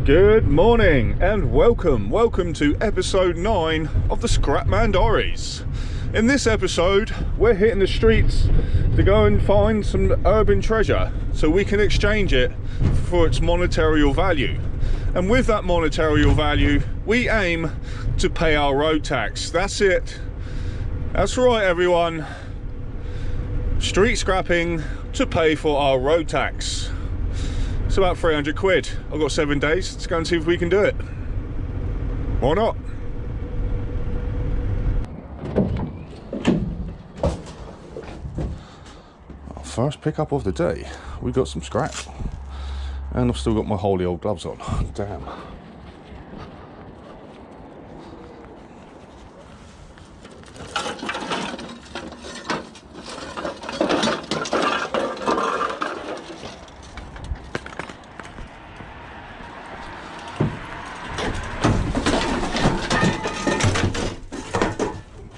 Good morning and welcome to episode 9 of the Scrapman Diaries. In this episode we're hitting the streets to go and find some urban treasure so we can exchange it for its monetary value, and with that monetary value we aim to pay our road tax. That's it, that's right everyone, street scrapping to pay for our road tax. It's about 300 quid. I've got 7 days. Let's go and see if we can do it. Why not? Our first pickup of the day. We got some scrap. And I've still got my holy old gloves on. Damn.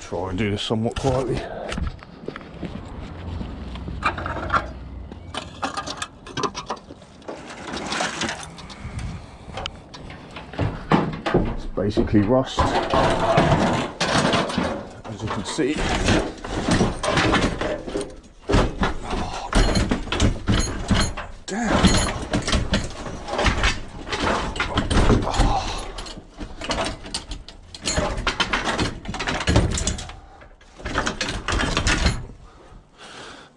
Try and do this somewhat quietly. It's basically rust, as you can see. Oh, damn.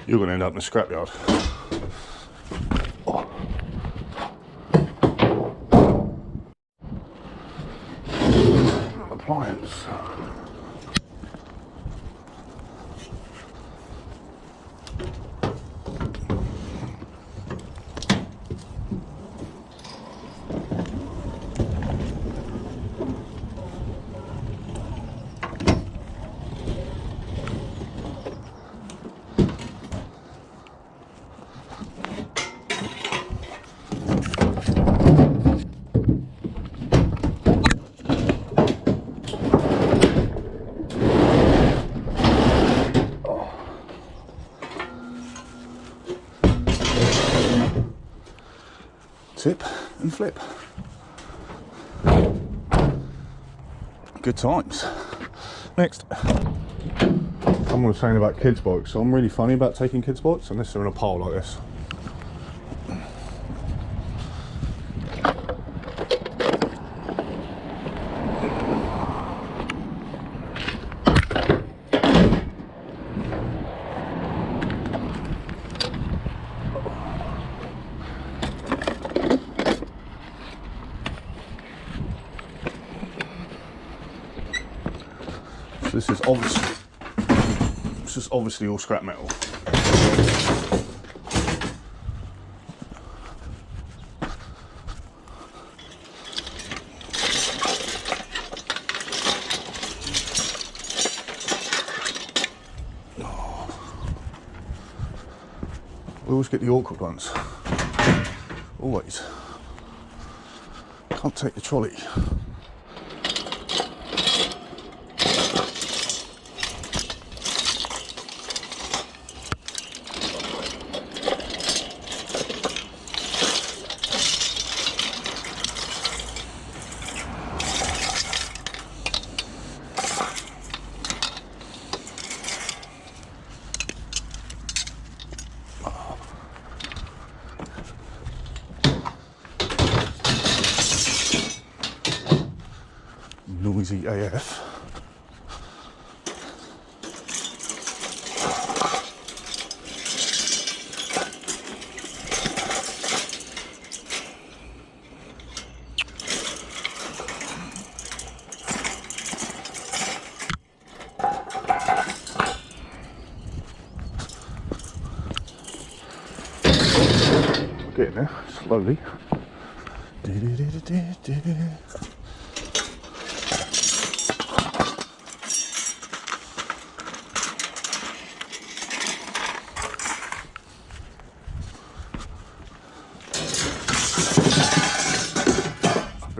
You're going to end up in a scrapyard. Oh. Appliance. Tip and flip. Good times. Next. Someone was saying about kids' bikes, so I'm really funny about taking kids' bikes unless they're in a pile like this. This is obviously all scrap metal. We always get the awkward ones. Always. Can't take the trolley. Noisy AF. Getting there, slowly.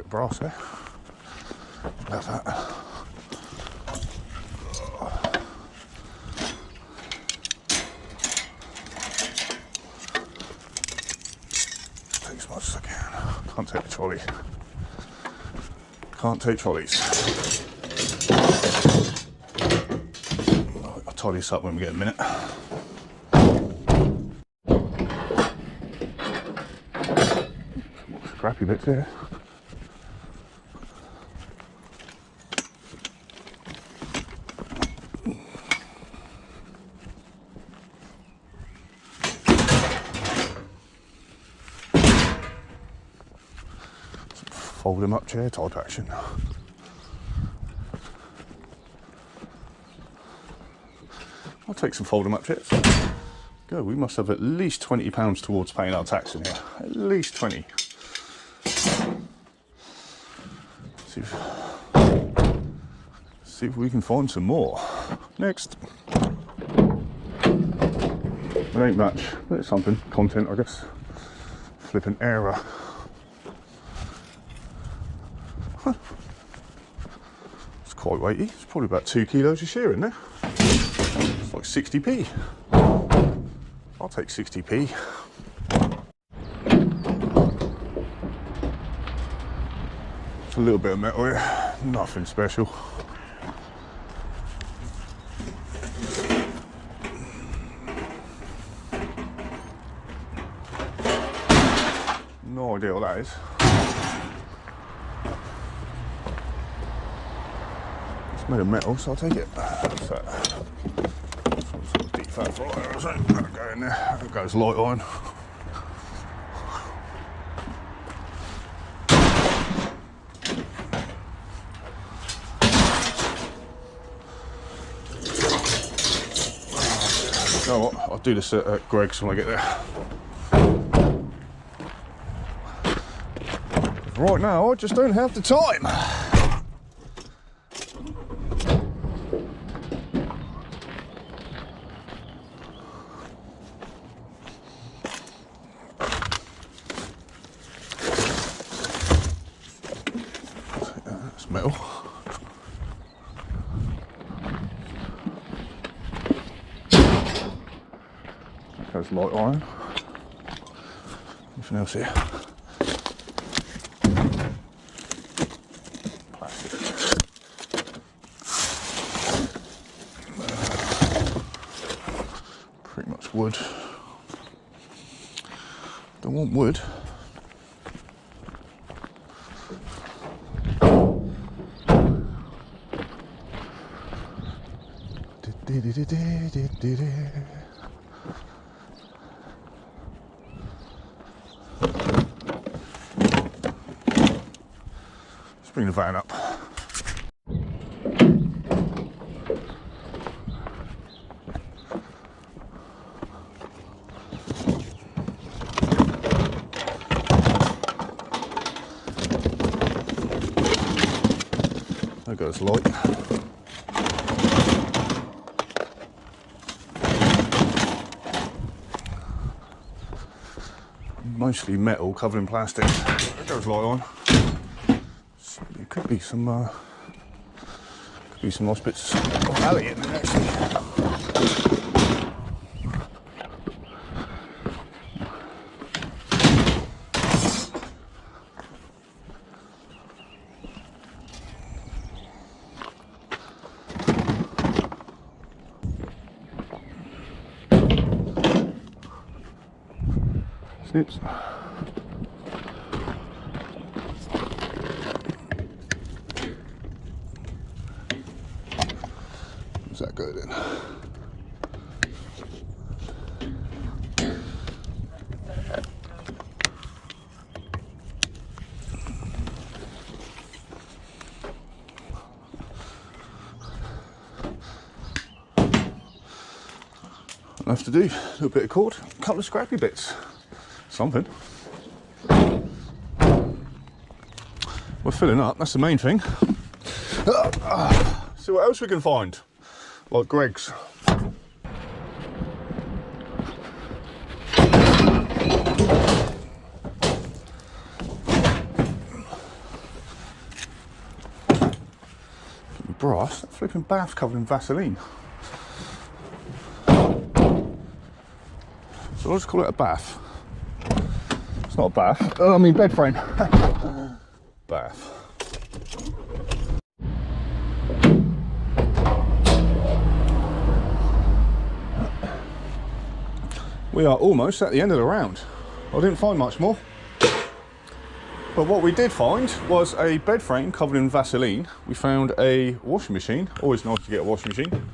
Brass there. Like that. Take as much as I can. Can't take the trolley. can't take trolleys. I'll tidy this up when we get a minute. Scrappy bits here. Fold them up chair type action. I'll take some fold them up chairs. Go, we must have at least £20 towards paying our tax in here. At least 20. See if we can find some more. Next. It ain't much, but it's something. Content, I guess. Flipping error. It's quite weighty. It's probably about 2 kilos of shear in there. It's like 60p. I'll take 60p. It's a little bit of metal here. Nothing special. No idea what that is. It's made of metal, so I'll take it. What's that? Some sort of deep fat flyer or something. That'll go in there. That goes light on. You know what? I'll do this at Greg's when I get there. Right now, I just don't have the time. That's metal. That goes light iron. Anything else here? Pretty much wood. Don't want wood. Let's bring the van up. There goes light. Mostly metal covered in plastic. There goes light on. It could be some nice bits of alley in there actually. Snips. Does that go then? Enough to do. A little bit of cord, a couple of scrappy bits. Something. We're filling up, that's the main thing. See what else we can find. Like Greg's. Brass, that flipping bath's covered in Vaseline. So I'll just call it a bath. It's not a bath. Oh, I mean bed frame. Bath. we are almost at the end of the round. I didn't find much more. But what we did find was a bed frame covered in Vaseline. We found a washing machine. Always nice to get a washing machine.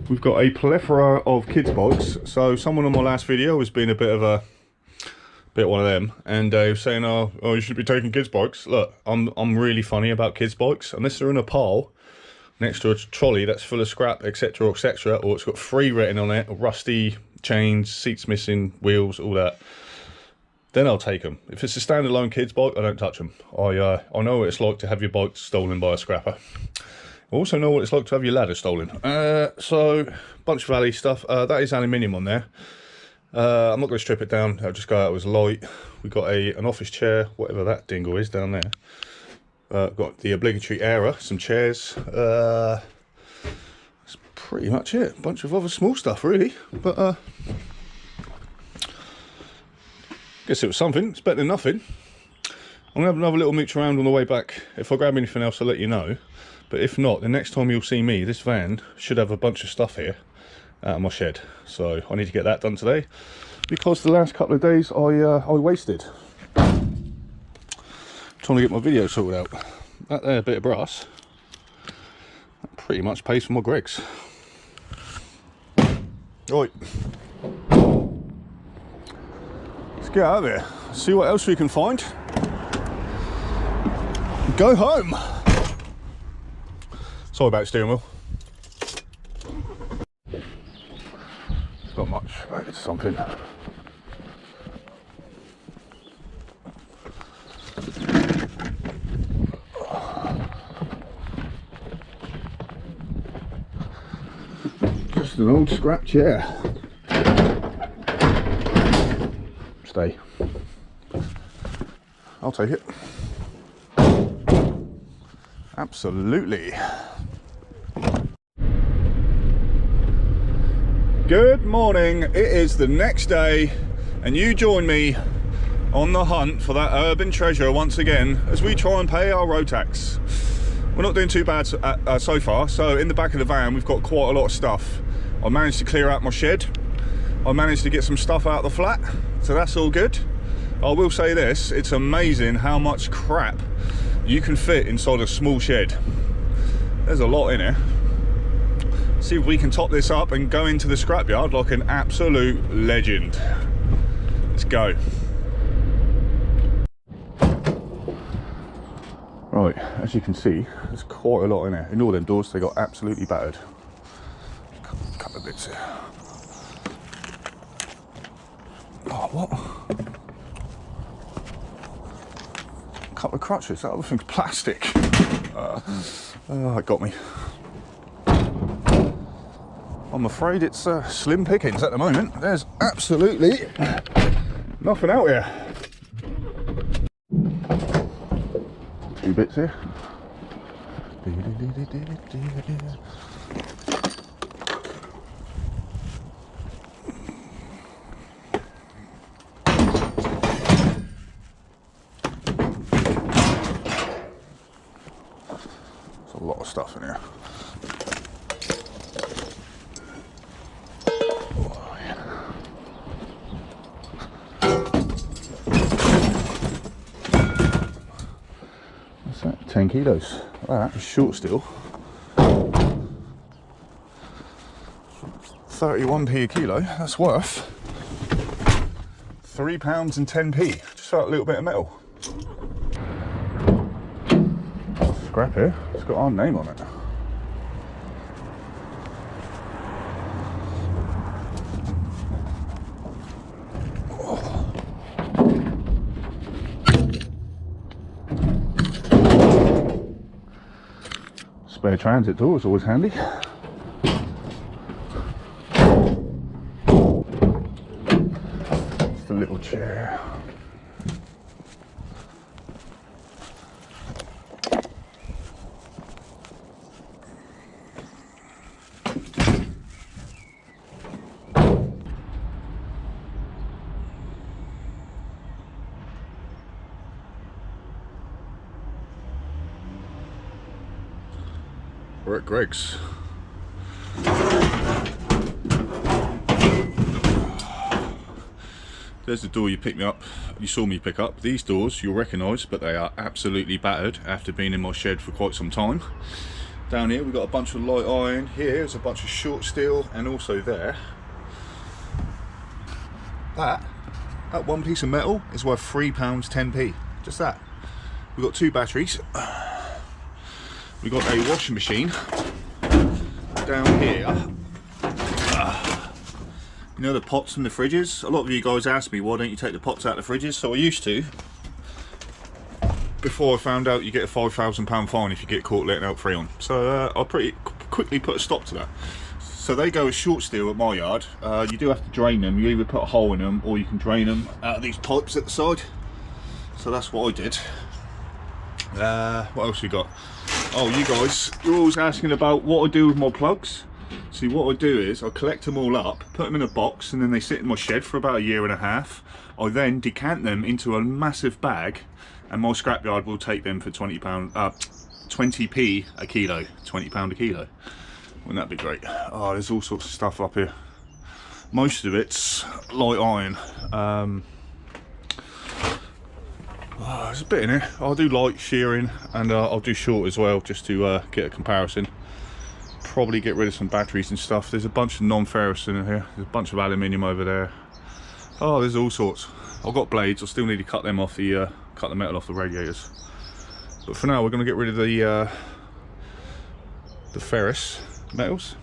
We've got a plethora of kids bikes. So someone on my last video was being a bit one of them, and they were saying, oh, you should be taking kids bikes. Look, I'm really funny about kids bikes. Unless they're in a pile next to a trolley that's full of scrap, etc, etc, or it's got free written on it, rusty chains, seats missing, wheels, all that, then I'll take them. If it's a standalone kids bike, I don't touch them. I know what it's like to have your bike stolen by a scrapper. I also know what it's like to have your ladder stolen. So, bunch of alley stuff. That is aluminium on there. I'm not going to strip it down. I'll just go out as light. We've got an office chair, whatever that dingle is down there. Got the obligatory error, some chairs. That's pretty much it. A bunch of other small stuff, really. But guess it was something. It's better than nothing. I'm going to have another little mooch around on the way back. If I grab anything else, I'll let you know. But if not, the next time you'll see me, this van should have a bunch of stuff here out of my shed. So I need to get that done today, because the last couple of days I wasted trying to get my video sorted out. That there bit of brass, that pretty much pays for my Gregs. Right. Get out of here, see what else we can find, go home. Sorry about steering wheel. It's not much, but it's something. Just an old scrap chair. Stay. I'll take it. Absolutely. Good morning. It is the next day, and you join me on the hunt for that urban treasure once again as we try and pay our road tax. We're not doing too bad so far. So in the back of the van, we've got quite a lot of stuff. I managed to clear out my shed. I managed to get some stuff out of the flat, so that's all good. I will say this, it's amazing how much crap you can fit inside a small shed. There's a lot in here. See if we can top this up and go into the scrapyard like an absolute legend. Let's go. Right, as you can see, there's quite a lot in here. In all them doors, they got absolutely battered. A couple of bits here. Oh, what? A couple of crutches. That other thing's plastic. It got me. I'm afraid it's slim pickings at the moment. There's absolutely nothing out here. Two bits here. There's a lot of stuff in here. What's that? 10 kilos. That is short steel. 31p a kilo. That's worth £3 and 10p. Just for that little bit of metal. Scrap here. It's got our name on it. Spare transit door is always handy. Just a little chair. We're at Greg's. There's the door you picked me up. You saw me pick up. These doors you'll recognise, but they are absolutely battered after being in my shed for quite some time. Down here we've got a bunch of light iron. Here's a bunch of short steel, and also there. That one piece of metal is worth £3.10p. Just that. We've got 2 batteries. We've got a washing machine down here. You know the pots and the fridges? A lot of you guys ask me, why don't you take the pots out of the fridges? So I used to, before I found out you get a £5,000 fine if you get caught letting out Freon. So I pretty quickly put a stop to that. So they go as short steel at my yard. You do have to drain them. You either put a hole in them or you can drain them out of these pipes at the side. So that's what I did. What else we got? Oh, you guys, you're always asking about what I do with my plugs. See, what I do is I collect them all up, put them in a box, and then they sit in my shed for about a year and a half. I then decant them into a massive bag, and my scrapyard will take them for £20p a kilo. £20 a kilo. Wouldn't that be great? Oh, there's all sorts of stuff up here. Most of it's light iron. There's a bit in here. I'll do light shearing, and I'll do short as well, just to get a comparison. Probably get rid of some batteries and stuff. There's a bunch of non-ferrous in here. There's a bunch of aluminium over there. Oh, there's all sorts. I've got blades. I still need to cut them off the cut the metal off the radiators. But for now, we're going to get rid of the ferrous metals,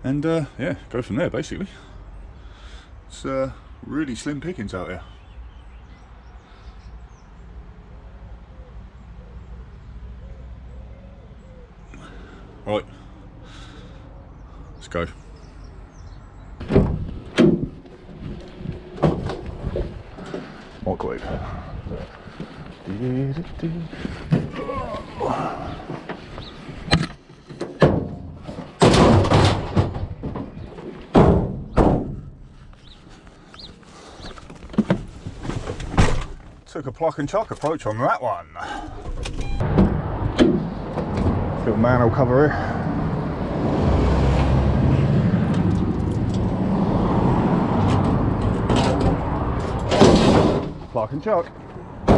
and yeah, go from there. Basically, it's really slim pickings out here. Right, let's go. Microwave. Took a pluck and chuck approach on that one. Little manhole cover here. Pluck and chuck. I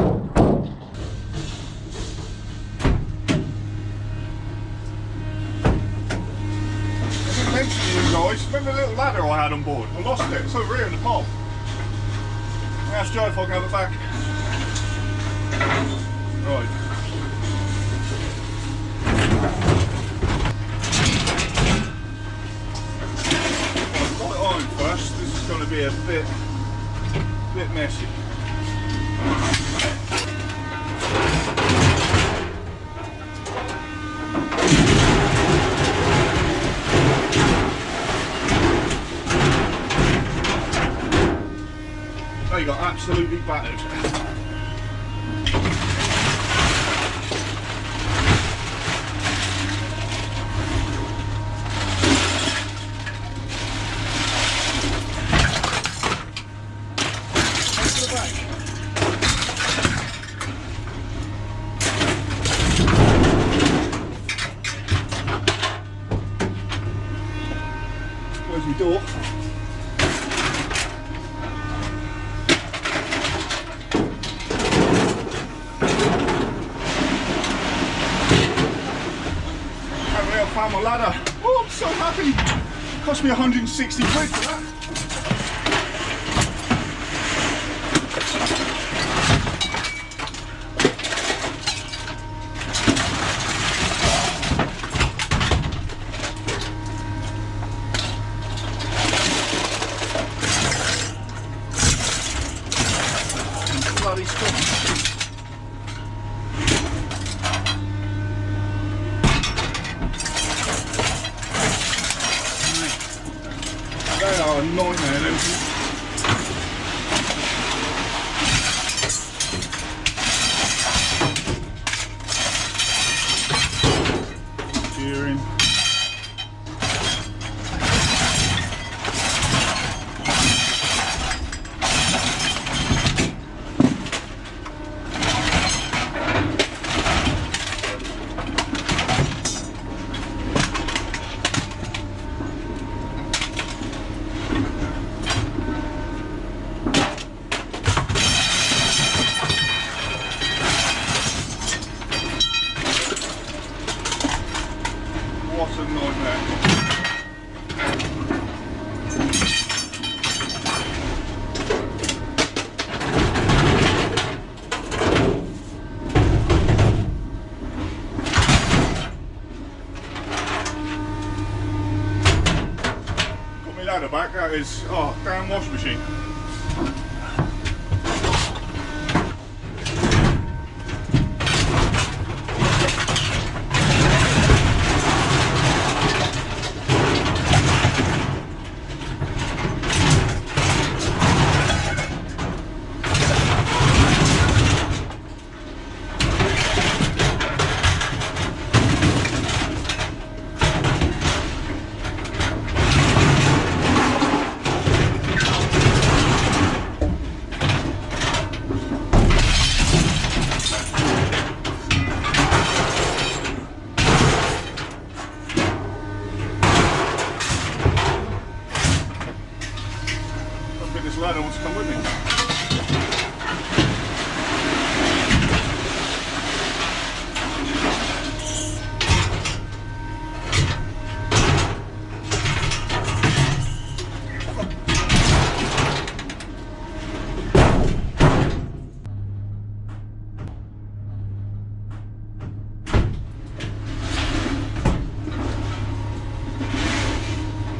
mentioned to you guys, remember the little ladder I had on board? I lost it, it's over here in the pole. I asked Joe if I can have it back. Right. First, this is going to be a bit messy. They got absolutely battered. Where's your door? I found my ladder. Oh, I'm so happy. It cost me 160 quid for that. Bloody stuff. They are a nightmare, those. Shearing. ladder back. That is, oh, damn wash machine. This ladder wants to come with me.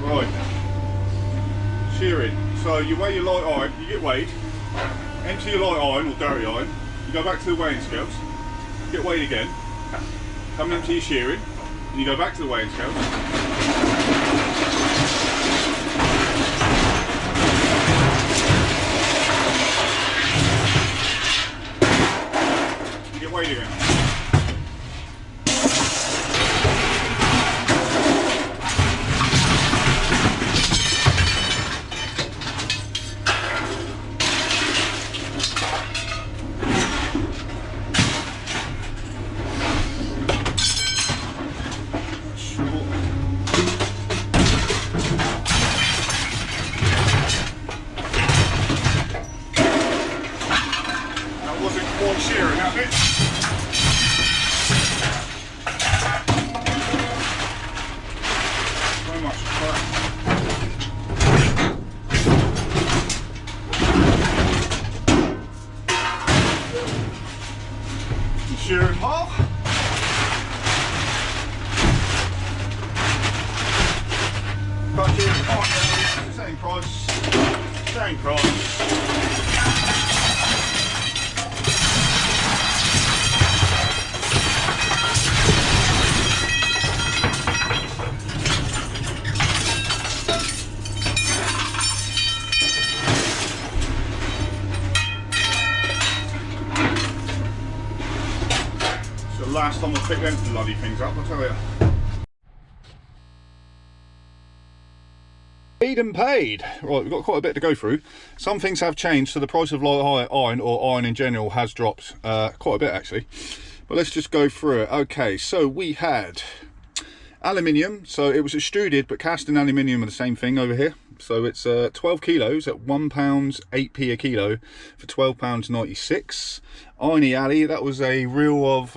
Right. Shearing. So you weigh your light iron, you get weighed, empty your light iron or dirty iron, you go back to the weighing scales, get weighed again, come and empty your shearing, and you go back to the weighing scales. You get weighed again. Shearing that bit. So much crap. Shearing half. Cut shearing half. Same price. Same price. Last time I picked them bloody things up, I'll tell you. Paid. Right, we've got quite a bit to go through. Some things have changed, so the price of light iron or iron in general has dropped quite a bit actually. But let's just go through it. Okay, so we had aluminium. So it was extruded, but cast and aluminium are the same thing over here. So it's 12 kilos at £1 8p a kilo for £12.96. Irony Alley, that was a reel of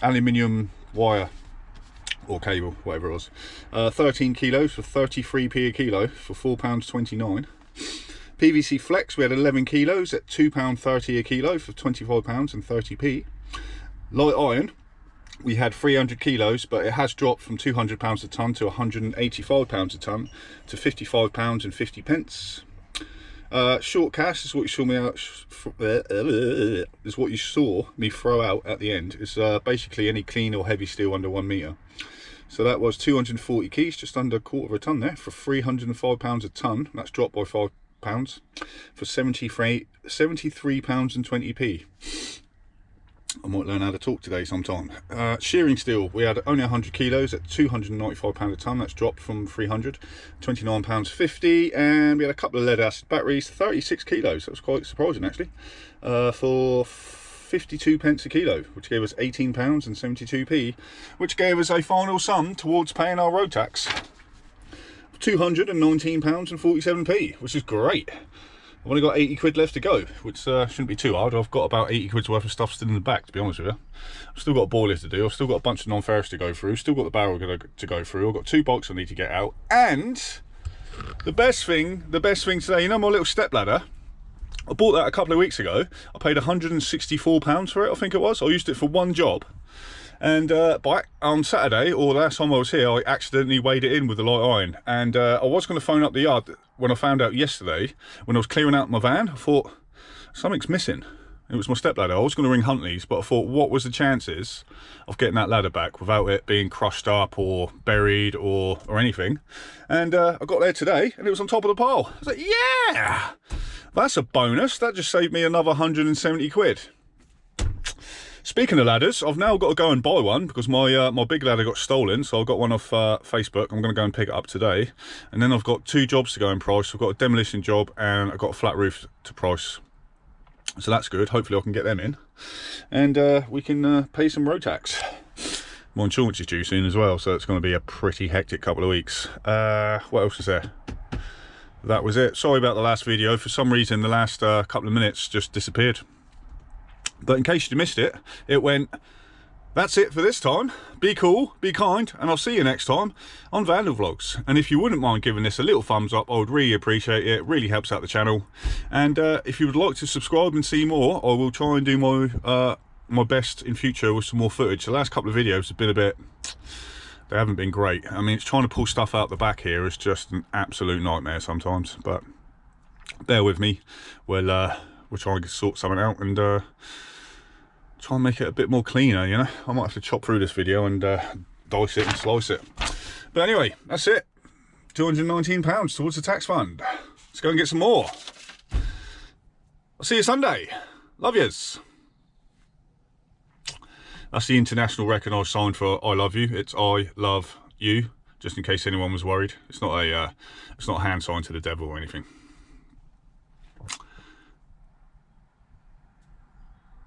aluminium wire or cable, whatever it was. 13 kilos for 33p a kilo for £4.29. PVC Flex, we had 11 kilos at £2.30 a kilo for £25.30p. Light iron, we had 300 kilos, but it has dropped from £200 a tonne to £185 a tonne to £55.50. Short cast is what you saw me out. Is what you saw me throw out at the end. It's basically any clean or heavy steel under 1 metre. So that was 240 keys, just under a quarter of a tonne there, for £305 a tonne. That's dropped by £5 for £73.20p. I might learn how to talk today sometime. Shearing steel, we had only 100 kilos at £295 a tonne. That's dropped from 300, £29.50. And we had a couple of lead acid batteries, 36 kilos. That was quite surprising actually, for 52 pence a kilo, which gave us £18.72p, which gave us a final sum towards paying our road tax, £219.47p, which is great. I've only got 80 quid left to go, which shouldn't be too hard. I've got about 80 quid's worth of stuff still in the back, to be honest with you. I've still got a boiler to do, I've still got a bunch of non-ferrous to go through, still got the barrel to go through, I've got 2 bolts I need to get out, and the best thing today, you know my little step ladder? I bought that a couple of weeks ago. I paid £164 for it, I think it was. I used it for one job, And on Saturday, or last time I was here, I accidentally weighed it in with the light iron. And I was going to phone up the yard when I found out yesterday, when I was clearing out my van. I thought, something's missing. It was my step ladder. I was going to ring Huntley's, but I thought, what was the chances of getting that ladder back without it being crushed up or buried or anything? And I got there today and it was on top of the pile. I was like, yeah, that's a bonus. That just saved me another 170 quid. Speaking of ladders, I've now got to go and buy one because my big ladder got stolen, so I got one off Facebook. I'm going to go and pick it up today. And then I've got 2 jobs to go and price. I've got a demolition job and I've got a flat roof to price. So that's good. Hopefully I can get them in. And we can pay some road tax. My insurance is due soon as well, so it's going to be a pretty hectic couple of weeks. What else is there? That was it. Sorry about the last video. For some reason, the last couple of minutes just disappeared. But in case you missed it, it went, that's it for this time. Be cool, be kind, and I'll see you next time on Vandal Vlogs. And if you wouldn't mind giving this a little thumbs up, I would really appreciate it. It really helps out the channel. And if you would like to subscribe and see more, I will try and do my best in future with some more footage. The last couple of videos have been a bit, they haven't been great. I mean, it's trying to pull stuff out the back here is just an absolute nightmare sometimes. But bear with me. We'll try and sort something out and try and make it a bit more cleaner, you know. I might have to chop through this video and dice it and slice it. But anyway, that's it. £219 towards the tax fund. Let's go and get some more. I'll see you Sunday. Love yous. That's the international recognised sign for I love you. It's I love you, just in case anyone was worried. It's not a hand sign to the devil or anything.